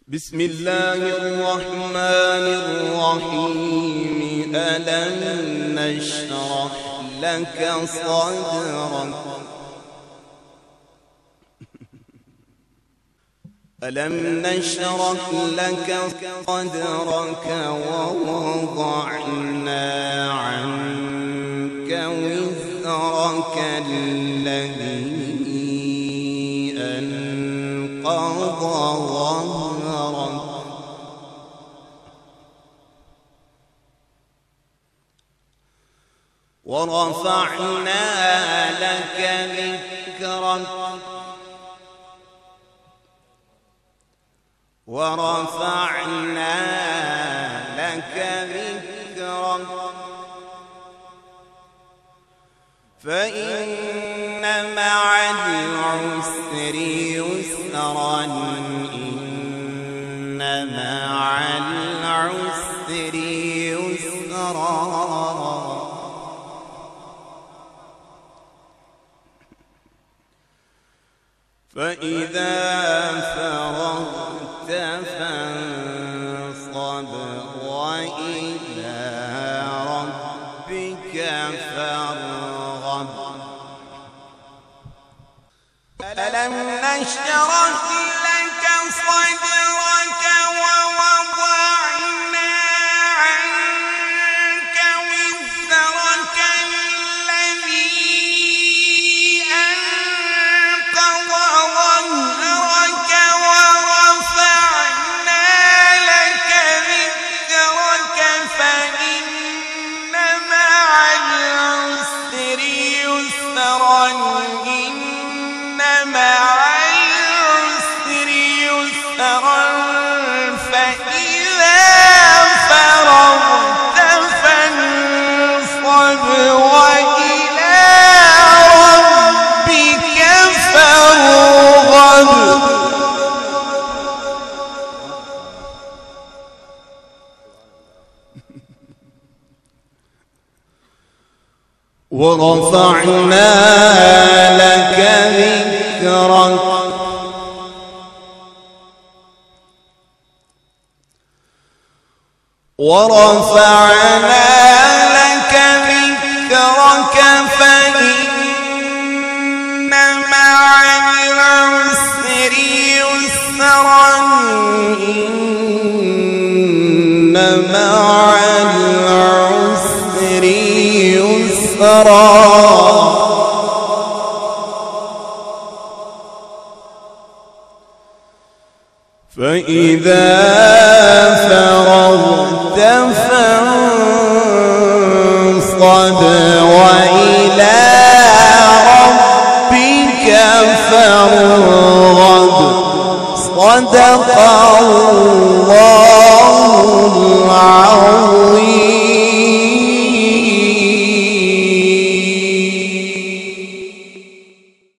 بسم الله الرحمن الرحيم. ألم نشرح لك صدرك ألم نشرح لك صدرك ووضعنا عنك وزرك الذي أنقض ظهرك ورفعنا لك ذكرك فإن مع العسر يسرا إن مع العسر يسرا فإذا فرغت فانصب وإلى ربك فارغب. ألم نشرح لك صدرك ووضعنا عنك وزرك الذي أنقض ظهرك ورفعنا لك ذكرك فإن مع العسر يسرا إن مع العسر يسرا فإذا فرغت فانصب وإلى ربك فارغب. ورفعنا لك ذكرك فإن مع العسر يسرا إن مع العسر يسرا فإذا فرغت فانصب وإلى ربك فارغب. صدق